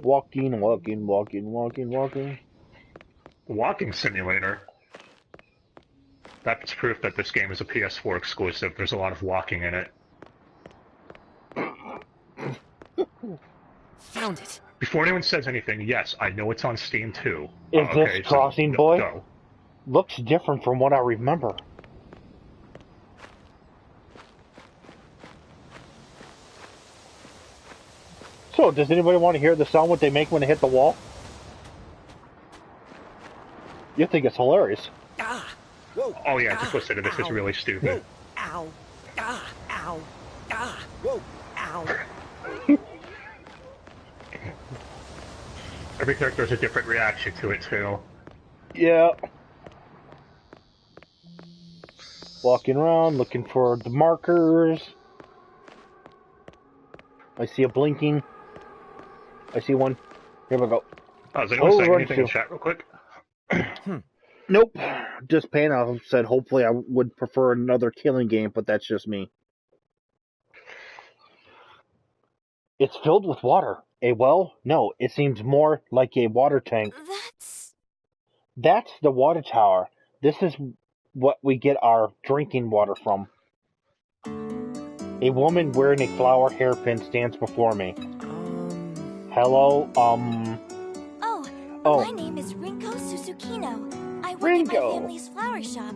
Walking, walking, walking, walking, walking. Walking simulator. That's proof that this game is a PS4 exclusive. There's a lot of walking in it. Found it. Before anyone says anything, yes, I know it's on Steam too. Is this Okay, so Crossing Boy? go. Looks different from what I remember. So, does anybody want to hear the sound what they make when they hit the wall? You think it's hilarious. Ah! Whoa! Oh yeah, just listen to this. It's really stupid. Whoa! Ow! Ah! Ow! Ah! Whoa! Ow! Every character has a different reaction to it too. Yeah. Walking around, looking for the markers. I see a blinking. I see one. Here we go. Oh, is anyone saying run anything in to. chat real quick? Nope. Just Panoff said hopefully I would prefer another killing game, but that's just me. It's filled with water. A well? No, it seems more like a water tank. That's the water tower. This is what we get our drinking water from. A woman wearing a flower hairpin stands before me. Hello, Oh, my name is Rinko Susukino. I work at my family's flower shop.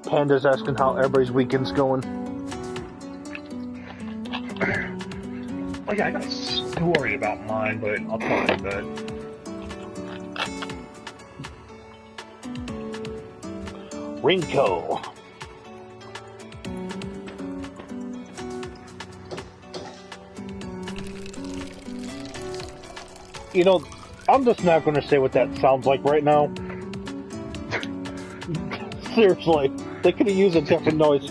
Panda's asking how everybody's weekend's going. Oh yeah, I got a story about mine, but I'll tell you in a bit. Rinko. You know, I'm just not going to say what that sounds like right now. Seriously, they could have used a different noise.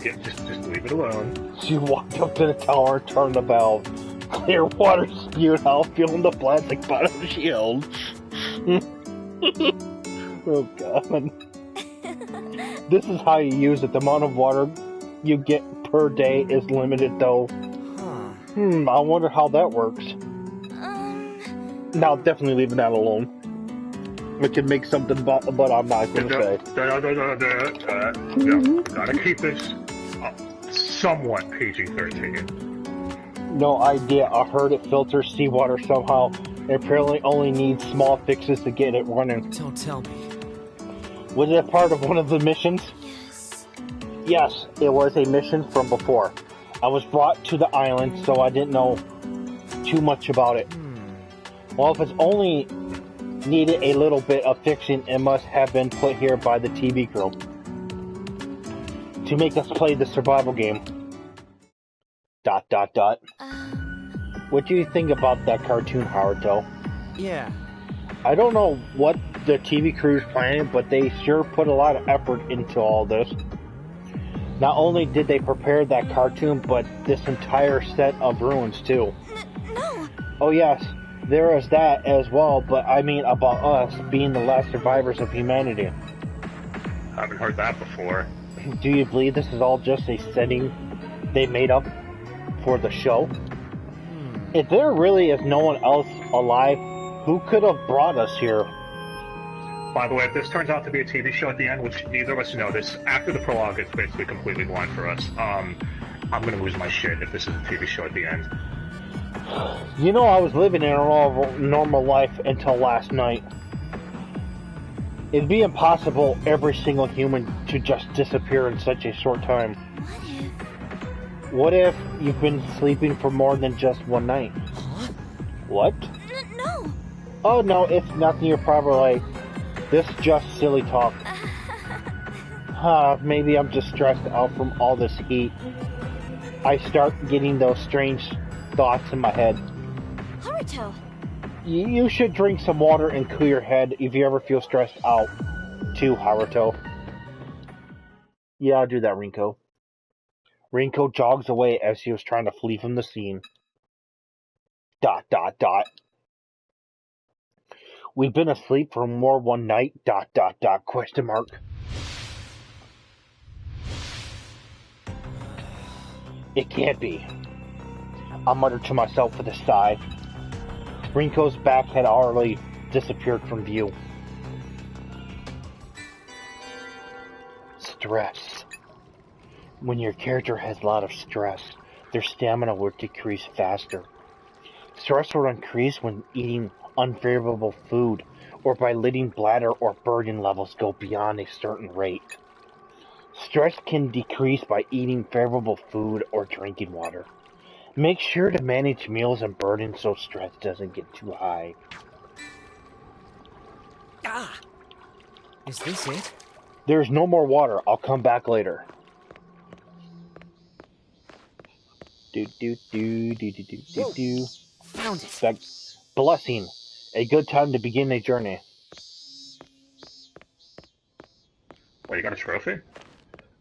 Yeah, just leave it alone. She walked up to the tower and turned the valve. Clear water spewed out, filling the plastic bottom shield. Oh god. This is how you use it. The amount of water you get per day is limited though. I wonder how that works. Now, definitely leaving that alone. I could make something, but I'm not going to say. Gotta keep this somewhat PG-13. No idea. I heard it filters seawater somehow. It apparently only needs small fixes to get it running. Don't tell me. Was it part of one of the missions? Yes, it was a mission from before. I was brought to the island, so I didn't know too much about it. Well, if it's only needed a little bit of fixing, it must have been put here by the TV crew to make us play the survival game. ... What do you think about that cartoon, Haruto? Yeah. I don't know what the TV crew's planning, but they sure put a lot of effort into all this. Not only did they prepare that cartoon, but this entire set of ruins too. No! Oh yes, there is that as well, but I mean about us being the last survivors of humanity. Haven't heard that before. Do you believe this is all just a setting they made up for the show? If there really is no one else alive, who could have brought us here? By the way, if this turns out to be a TV show at the end, which neither of us know, this after the prologue, it's basically completely blind for us. I'm gonna lose my shit if this is a TV show at the end. You know, I was living in a normal life until last night. It'd be impossible every single human to just disappear in such a short time. What if you've been sleeping for more than just one night? What? No! Oh no, it's nothing. You're probably like, this is just silly talk. Maybe I'm just stressed out from all this heat. I start getting those strange thoughts in my head. Haruto! You should drink some water and cool your head if you ever feel stressed out, too, Haruto. Yeah, I'll do that, Rinko. Rinko jogs away as he was trying to flee from the scene. ... We've been asleep for more one night, ... question mark. It can't be. I muttered to myself with a sigh. Rinko's back had already disappeared from view. Stress. When your character has a lot of stress, their stamina will decrease faster. Stress will increase when eating unfavorable food, or by letting bladder or burden levels go beyond a certain rate. Stress can decrease by eating favorable food or drinking water. Make sure to manage meals and burden so stress doesn't get too high. Ah! Is this it? There's no more water. I'll come back later. Do. Found it. That blessing. A good time to begin a journey. Wait, you got a trophy?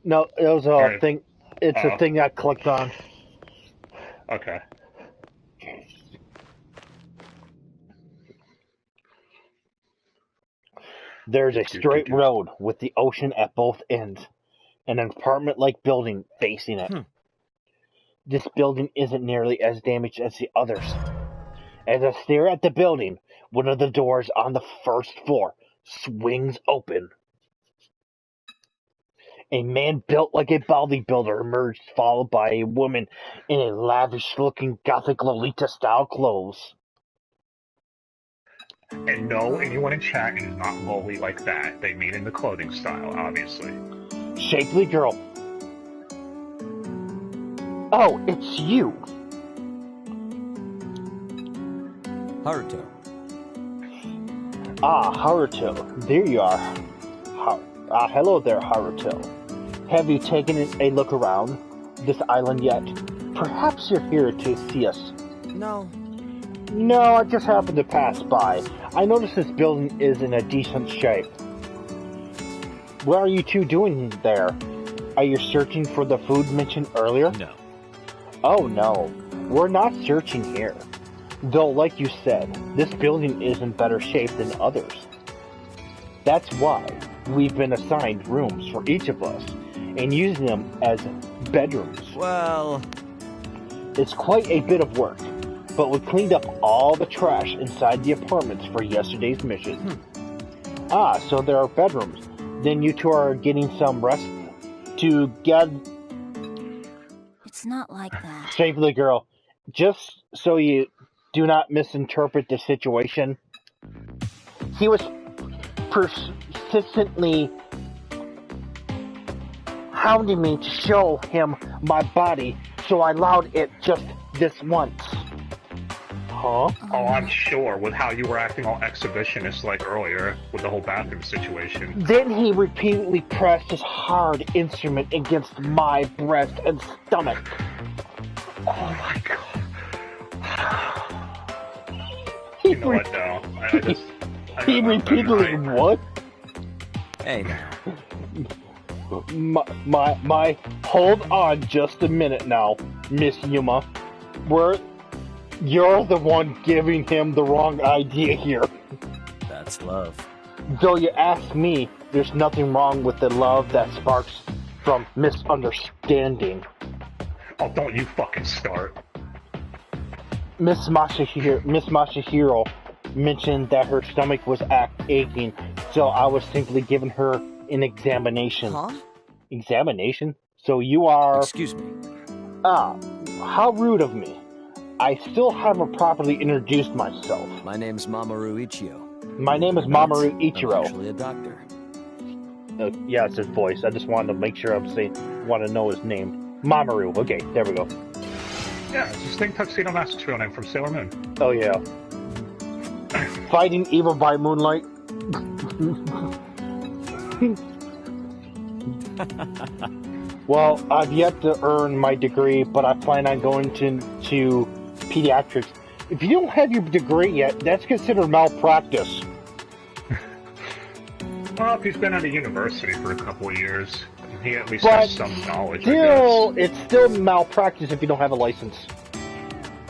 No, it was a Alright. thing. It's a thing I clicked on. Okay. There's a straight road with the ocean at both ends, and an apartment-like building facing it. This building isn't nearly as damaged as the others. As I stare at the building, one of the doors on the first floor swings open. A man built like a bodybuilder emerged, followed by a woman in a lavish-looking Gothic Lolita-style clothes. And no, anyone in chat is not lowly like that. They mean in the clothing style, obviously. Shapely girl. Oh, it's you. Haruto. Ah, Haruto. There you are. Hello there, Haruto. Have you taken a look around this island yet? Perhaps you're here to see us. No. No, I just happened to pass by. I noticed this building is in a decent shape. What are you two doing there? Are you searching for the food mentioned earlier? No. Oh no, we're not searching here. Though, like you said, this building is in better shape than others. That's why we've been assigned rooms for each of us, and using them as bedrooms. Well... It's quite a bit of work, but we cleaned up all the trash inside the apartments for yesterday's mission. Ah, so there are bedrooms. Then you two are getting some rest to get... It's not like that. Shapely girl, just so you do not misinterpret the situation, he was persistently hounding me to show him my body, so I allowed it just this once. Huh? Oh, I'm sure, with how you were acting all exhibitionist like earlier, with the whole bathroom situation. Then he repeatedly pressed his hard instrument against my breast and stomach. Oh my god. You know what, though? He repeatedly what? Hey now. My, hold on just a minute now, Miss Yuma. You're the one giving him the wrong idea here. That's love. Though you ask me, there's nothing wrong with the love that sparks from misunderstanding. Oh, don't you fucking start. Miss Masahiro mentioned that her stomach was aching, so I was simply giving her an examination. Huh? Examination? So you are... Excuse me. Ah, how rude of me. I still haven't properly introduced myself. My name's Mamoru Ichiro. My name is Mamoru Ichiro. I'm actually a doctor. Yeah, it's his voice. I just wanted to make sure want to know his name. Mamoru. Okay, there we go. Yeah, it's distinct Tuxedo Mask's real name from Sailor Moon. Oh, yeah. Fighting evil by moonlight. Well, I've yet to earn my degree, but I plan on going to pediatrics. If you don't have your degree yet, that's considered malpractice. Well, if he's been at a university for a couple of years, he at least has some knowledge, It's still malpractice if you don't have a license.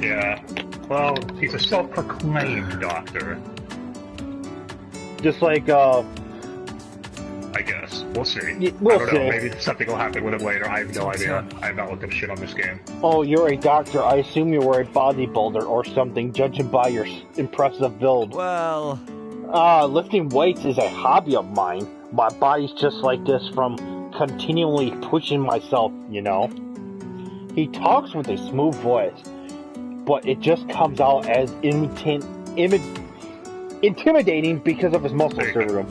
Yeah. Well, he's a self-proclaimed doctor. Just like, I guess. We'll see. We'll I don't see. know, maybe something will happen with him later. I have no idea. I have not looked up shit on this game. Oh, you're a doctor. I assume you were a bodybuilder or something, judging by your impressive build. Well... Lifting weights is a hobby of mine. My body's just like this from continually pushing myself, you know? He talks with a smooth voice, but it just comes out as intimidating because of his muscles through him.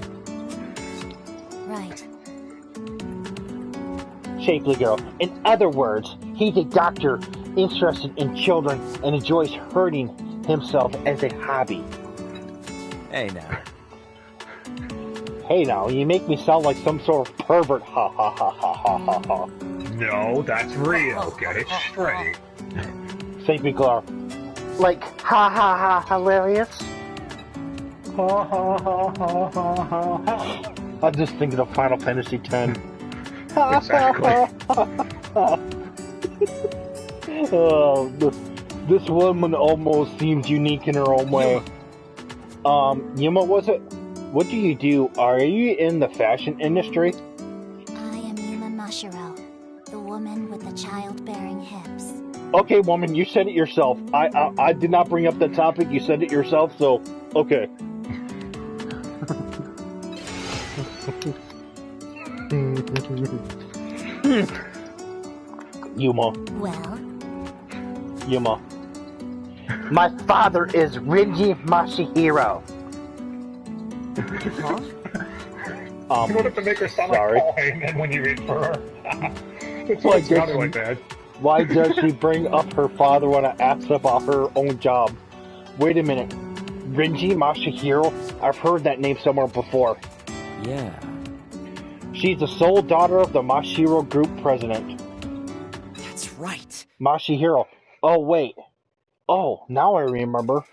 Right. Shapely girl. In other words, he's a doctor interested in children and enjoys hurting himself as a hobby. Hey now. Hey now, you make me sound like some sort of pervert. Ha ha ha ha ha ha ha. No, that's real. Get it straight. Shapely girl. Like, ha ha ha, hilarious? Ha ha ha ha ha ha ha. I'm just thinking of Final Fantasy X. Exactly. Oh, this woman almost seems unique in her own way. Yuma, what do you do? Are you in the fashion industry? I am Yuma Mashiro, the woman with the childbearing hips. Okay, woman, you said it yourself. I did not bring up the topic. You said it yourself, so okay. Yuma. Well? Yuma. My father is Rinji Mashihiro. Huh? You don't have to make her sound sorry. like Paul Heyman when you read for her. It's Well, what it sounded like that. Why does she bring up her father when I ask about her own job? Wait a minute. Rinji Mashihiro? I've heard that name somewhere before. Yeah. She's the sole daughter of the Mashiro Group president. That's right. Mashihiro. Oh, wait. Oh, now I remember.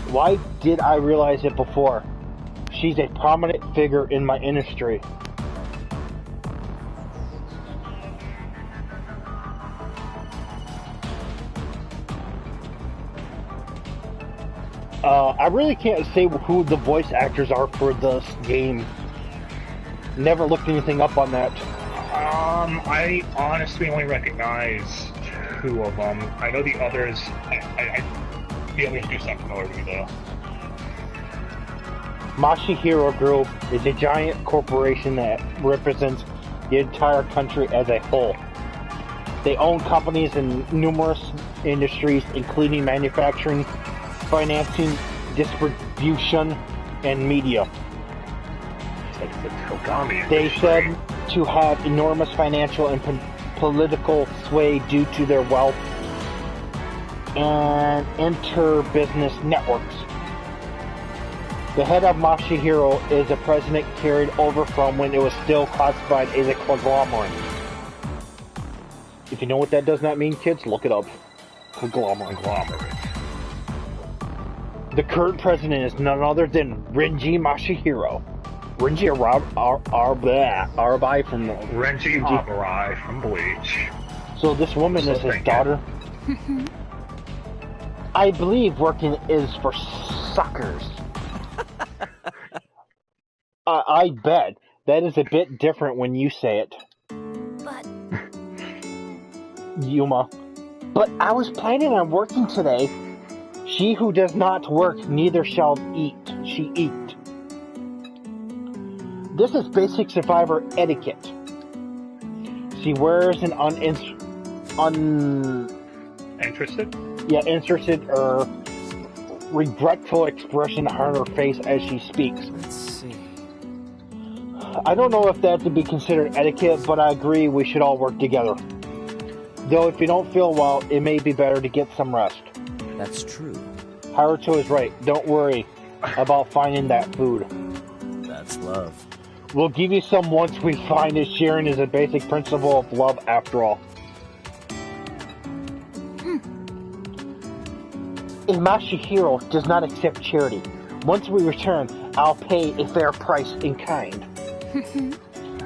Why did I realize it before? She's a prominent figure in my industry. I really can't say who the voice actors are for this game. Never looked anything up on that. I honestly only recognize 2 of them. I know the others. The others do sound familiar to me, though. Mashihiro Group is a giant corporation that represents the entire country as a whole. They own companies in numerous industries, including manufacturing, financing, distribution, and media. It's like the Togami They industry. said to have enormous financial and political sway due to their wealth and inter-business networks. The head of Mashihiro is a president carried over from when it was still classified as a conglomerate. If you know what that does not mean, kids, look it up. Conglomerate. The current president is none other than Rinji Mashihiro. Rinji Arabai from Renji Abarai from Bleach. So this woman So is his thinking. daughter. I believe working is for suckers. I bet. That is a bit different when you say it. But Yuma. But I was planning on working today. She who does not work, neither shall she eat. This is basic survivor etiquette. She wears an interested or regretful expression on her face as she speaks. Let's see. I don't know if that to be considered etiquette, but I agree we should all work together. Though if you don't feel well, it may be better to get some rest. That's true. Haruto is right. Don't worry about finding that food. That's love. We'll give you some once we find it. Sharing is a basic principle of love after all. And Mashihiro does not accept charity. Once we return, I'll pay a fair price in kind.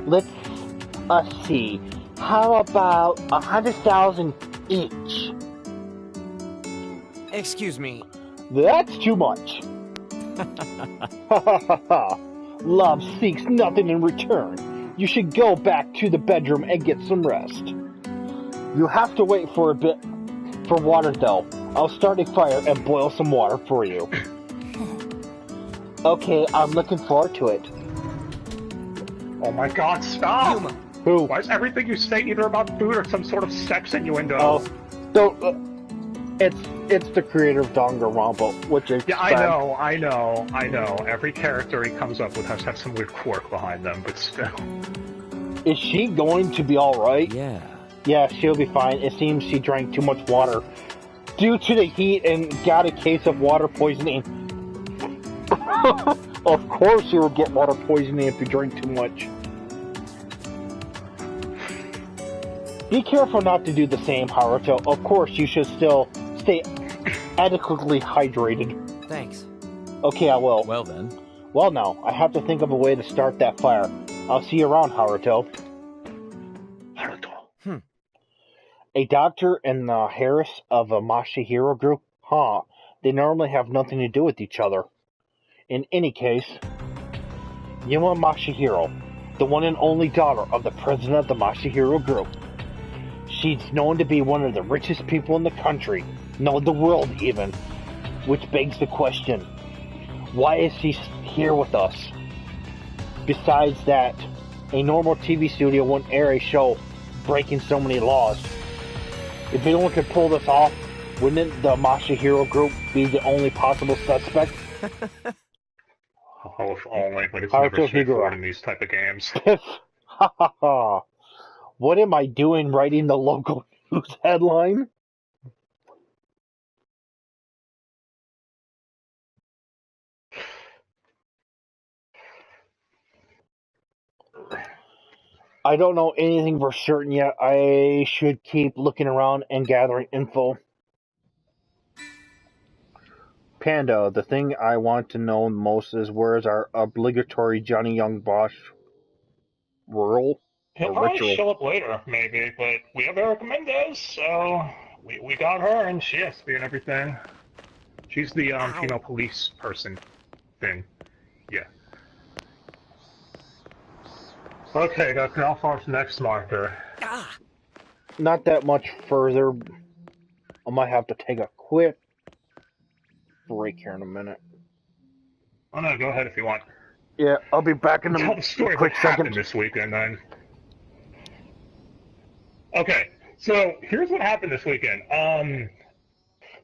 Let's see. How about 100,000 each? Excuse me. That's too much. Ha ha ha ha! Love seeks nothing in return. You should go back to the bedroom and get some rest. You have to wait for a bit for water though. I'll start a fire and boil some water for you. Okay, I'm looking forward to it. Oh my god, stop! Yuma. Who? Why is everything you say either about food or some sort of sex innuendo? Oh, don't. It's the creator of Danganronpa, which is Yeah, I know. Every character he comes up with has had some weird quirk behind them, but still. Is she going to be alright? Yeah. Yeah, she'll be fine. It seems she drank too much water. Due to the heat and got a case of water poisoning. Of course you will get water poisoning if you drink too much. Be careful not to do the same, Haruto. Of course, you should still stay adequately hydrated. Thanks. Okay, I will. Well then. Well now, I have to think of a way to start that fire. I'll see you around, Haruto. Haruto. A doctor and the Harris of a Masahiro group? Huh. They normally have nothing to do with each other. In any case, Yuma Masahiro, the one and only daughter of the president of the Masahiro group. She's known to be one of the richest people in the country, no, the world even. Which begs the question, why is she here with us? Besides that, a normal TV studio wouldn't air a show breaking so many laws. If anyone could pull this off, wouldn't the Masahiro group be the only possible suspect? Oh, if only, but it's never straightforward in these type of games. Ha ha ha. What am I doing writing the local news headline? I don't know anything for certain yet. I should keep looking around and gathering info. Panda, the thing I want to know most is where's our obligatory Johnny Young Bosch rural He'll or probably ritual? show up later, maybe, but we have Erica Mendez, so we got her, and she has to be in everything. She's the female police person thing. Yeah. Okay, got Canal Farm's next marker. Not that much further. I might have to take a quick break here in a minute. Oh no, go ahead if you want. Yeah, I'll be back in Tell a the story quick what second. happened this weekend, then. Okay, so here's what happened this weekend.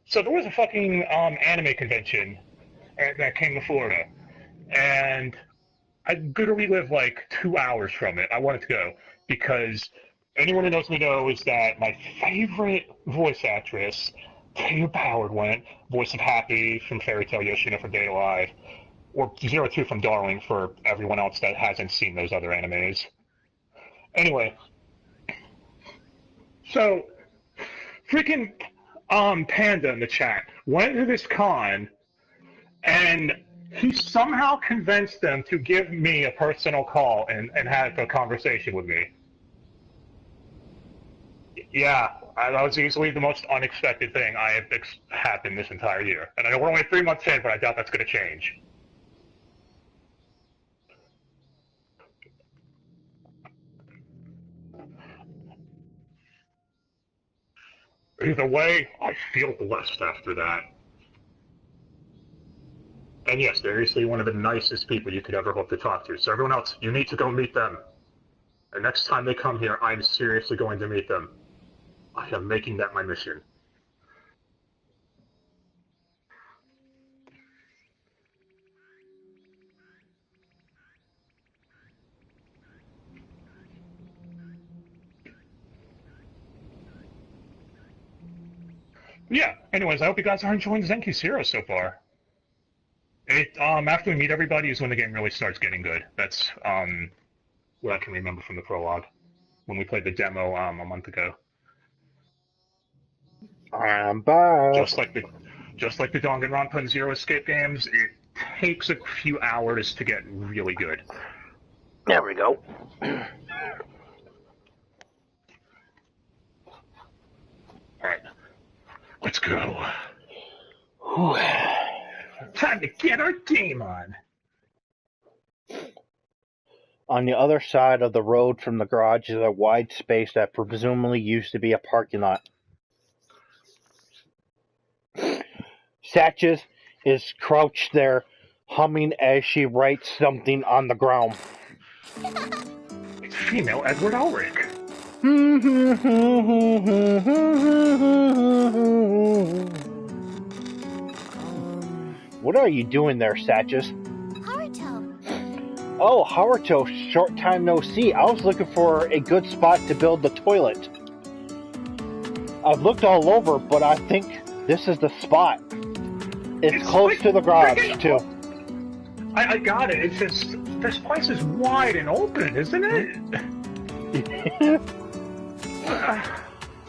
So there was a fucking anime convention that came to Florida, and I literally live like 2 hours from it. I wanted to go because anyone who knows me knows that my favorite voice actress, Taya Howard, went. Voice of Happy from Fairy Tail, Yoshino from Day Alive, or Zero Two from Darling for everyone else that hasn't seen those other animes. Anyway, so freaking Panda in the chat went to this con, and he somehow convinced them to give me a personal call and have a conversation with me. Yeah, that was easily the most unexpected thing I have happened this entire year. And I know we're only 3 months in, but I doubt that's going to change. Either way, I feel blessed after that. And yes, seriously, one of the nicest people you could ever hope to talk to. So everyone else, you need to go meet them. And next time they come here, I'm seriously going to meet them. I am making that my mission. Yeah, anyways, I hope you guys are enjoying Zanki Zero so far. After we meet everybody is when the game really starts getting good. That's what I can remember from the prologue when we played the demo a month ago. I'm back. Just like the Danganronpa and Zero Escape games, it takes a few hours to get really good. There we go. Alright. Let's go. Time to get our game on. On the other side of the road from the garage is a wide space that presumably used to be a parking lot. Satches is crouched there, humming as she writes something on the ground. It's female Edward Ulrich. What are you doing there, Satches? Haruto. Oh, Haruto, short time no see. I was looking for a good spot to build the toilet. I've looked all over, but I think this is the spot. It's close like to the garage, too. I got it. It's just, this place is wide and open, isn't it?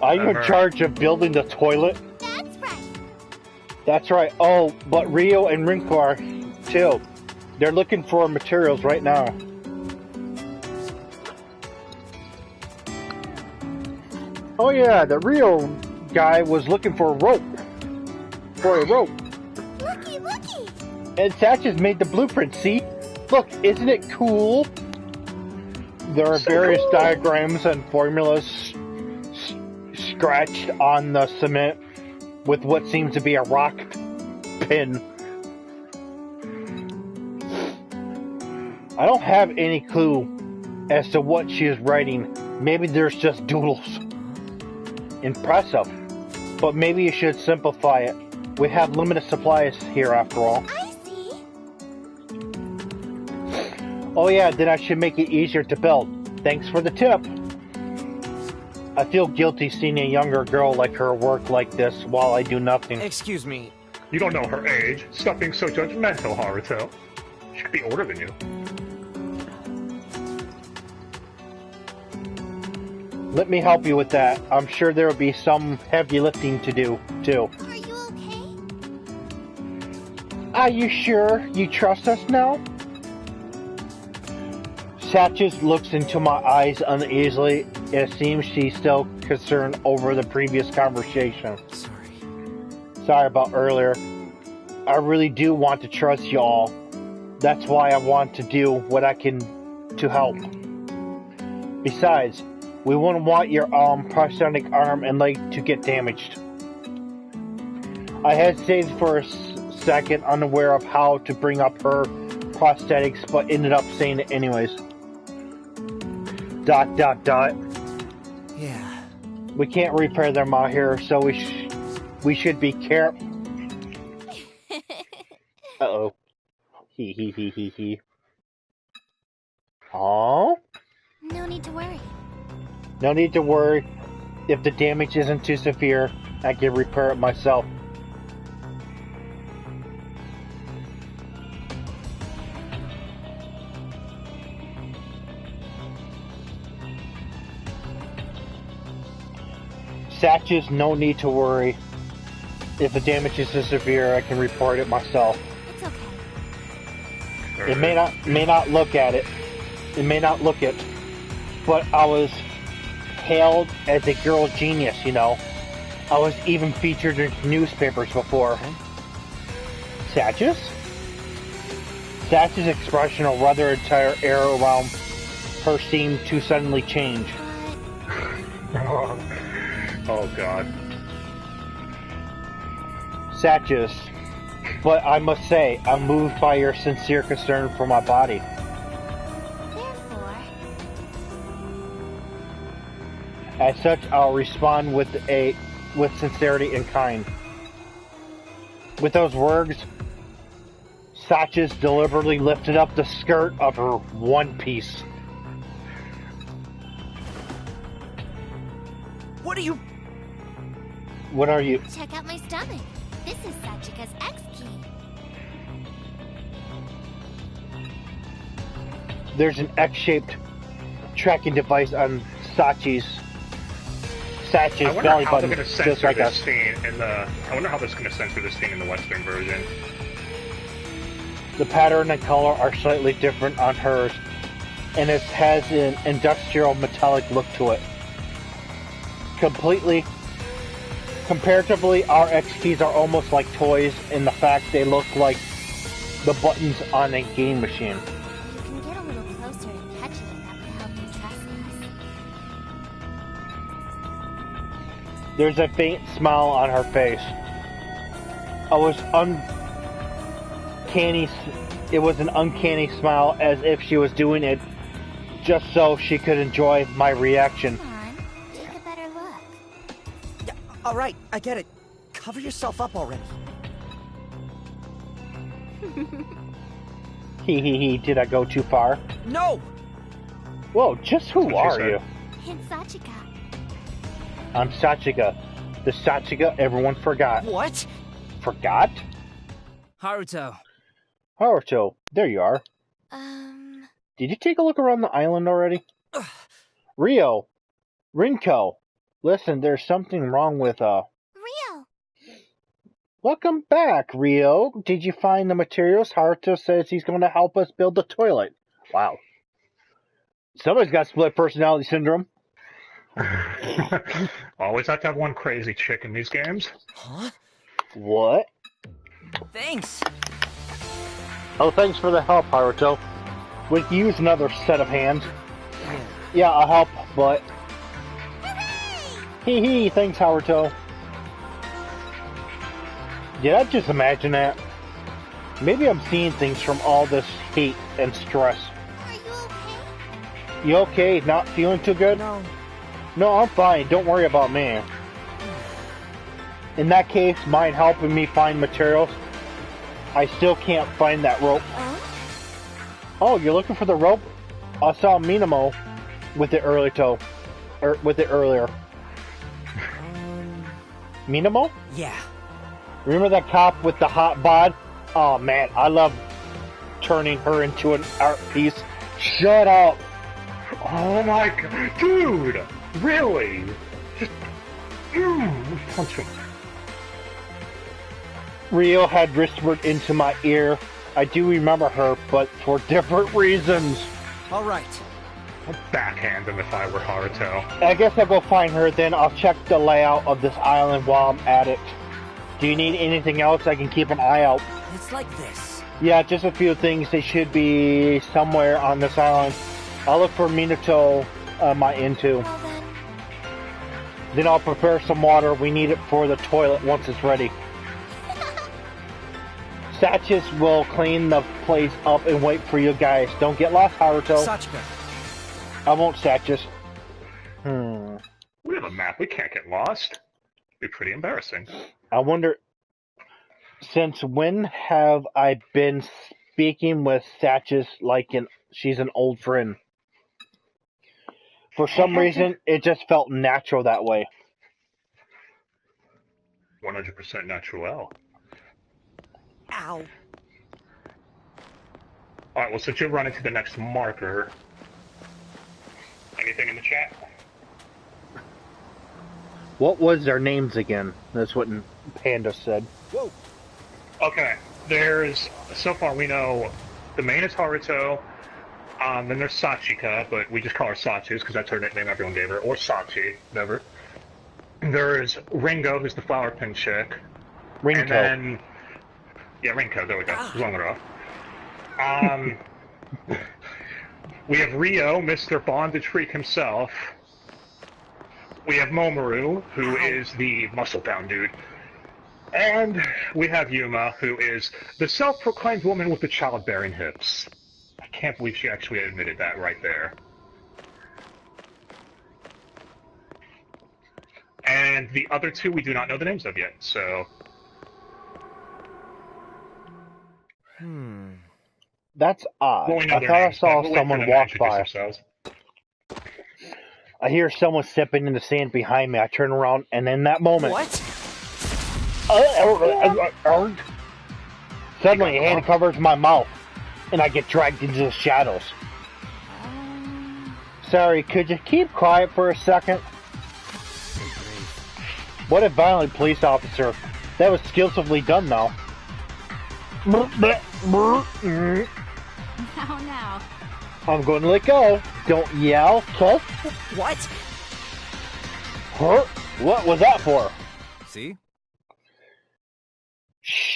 Are you in charge of building the toilet? That's right. That's right. Oh, but Rio and Rinko are, too. They're looking for materials right now. Oh yeah, the Rio guy was looking for a rope. Looky! And Satches made the blueprint, see? Look, isn't it cool? There are various diagrams and formulas scratched on the cement with what seems to be a rock pin. I don't have any clue as to what she is writing. Maybe there's just doodles. Impressive. But maybe you should simplify it. We have limited supplies here after all. I see. Oh yeah, then I should make it easier to build. Thanks for the tip. I feel guilty seeing a younger girl like her work like this while I do nothing. Excuse me. You don't know her age. Stop being so judgmental, Haruto. She could be older than you. Let me help you with that. I'm sure there will be some heavy lifting to do, too. Are you okay? Are you sure you trust us now? Satches looks into my eyes uneasily. It seems she's still concerned over the previous conversation. Sorry about earlier. I really do want to trust y'all. That's why I want to do what I can to help. Besides, we wouldn't want your prosthetic arm and leg to get damaged. I hesitated for a second, unaware of how to bring up her prosthetics, but ended up saying it anyways. ... Yeah. We can't repair them out here, so we should be careful. Uh-oh. He. Aww? No need to worry. No need to worry. If the damage isn't too severe, I can repair it myself. Satches, no need to worry. If the damage is too severe, I can report it myself. It's okay. It may not look at it. It may not look it. But I was hailed as a girl genius, you know. I was even featured in newspapers before. Satches? Satches' expression, or rather entire air around her, seemed to suddenly change. Oh god. Satches, but I must say, I'm moved by your sincere concern for my body. Therefore... As such, I'll respond with sincerity and kind. With those words, Satches deliberately lifted up the skirt of her one piece. What are you... What are you? Check out my stomach. This is Sachika's X key. There's an X-shaped tracking device on Satch's belly button, just like us. I wonder how this is going to censor this scene in the Western version. The pattern and color are slightly different on hers, and it has an industrial metallic look to it. Comparatively, our X keys are almost like toys in the fact they look like the buttons on a game machine. You can get a little closer and touch it. That would help you trust us. There's a faint smile on her face. It was an uncanny smile, as if she was doing it just so she could enjoy my reaction. Come on, take a better look. Yeah, all right, I get it. Cover yourself up already. Hee, did I go too far? No! Whoa, just who are you? And Sachika. I'm Sachika. The Sachika everyone forgot. What? Forgot? Haruto. Haruto, there you are. Did you take a look around the island already? Rio, Rinko, listen, there's something wrong with, Rio! Welcome back, Rio. Did you find the materials? Haruto says he's going to help us build the toilet. Wow. Somebody's got split personality syndrome. Always have to have one crazy chick in these games. Huh? What? Thanks. Oh, thanks for the help, Haruto. We could use another set of hands. Yeah, I'll help, but... Hee, thanks, Haruto. Did I just imagine that? Maybe I'm seeing things from all this heat and stress. Are you okay? You okay? Not feeling too good? No. No, I'm fine. Don't worry about me. In that case, mind helping me find materials? I still can't find that rope. Oh, you're looking for the rope? I saw Minamo with it earlier. Minamo? Yeah. Remember that cop with the hot bod? Oh man, I love turning her into an art piece. Shut up! Oh my god, dude! Really? Just punch him. Rio had whispered into my ear. I do remember her, but for different reasons. All right. I'd backhand him if I were Haruto. I guess I'll go find her, then I'll check the layout of this island while I'm at it. Do you need anything else? I can keep an eye out. It's like this. Yeah, just a few things. They should be somewhere on this island. I'll look for Minato my into. Well then. Then I'll prepare some water. We need it for the toilet once it's ready. Sachis will clean the place up and wait for you guys. Don't get lost, Haruto. Sachika. I won't, Sachis. We have a map. We can't get lost. Be pretty embarrassing. I wonder, since when have I been speaking with Sachis like she's an old friend? For some reason, it just felt natural that way. 100% natural. Ow. Alright, well, since you're running to the next marker, anything in the chat? What was their names again? That's what Panda said. Whoa. Okay, there's, so far we know, the main is Haruto, then there's Sachika, but we just call her Sachis because that's her nickname everyone gave her, or Sachi, whatever. There's Ringo, who's the flower pin chick. Rinko. And then, yeah, Rinko, there we go, long enough. We have Rio, Mr. Bondage Freak himself. We have Momoru, who is the muscle-bound dude. And we have Yuma, who is the self-proclaimed woman with the childbearing hips. I can't believe she actually admitted that right there. And the other two we do not know the names of yet, so... That's odd. Well, we know I their thought I names, saw but we'll wait for someone them to walk introduce by. themselves. I hear someone stepping in the sand behind me. I turn around, and in that moment... What? Suddenly, a hand covers my mouth, and I get dragged into the shadows. Sorry, could you keep quiet for a second? What a violent police officer. That was skillfully done, though. Now. I'm going to let go. Don't yell, cuss. What? Huh? What was that for? See? Shh.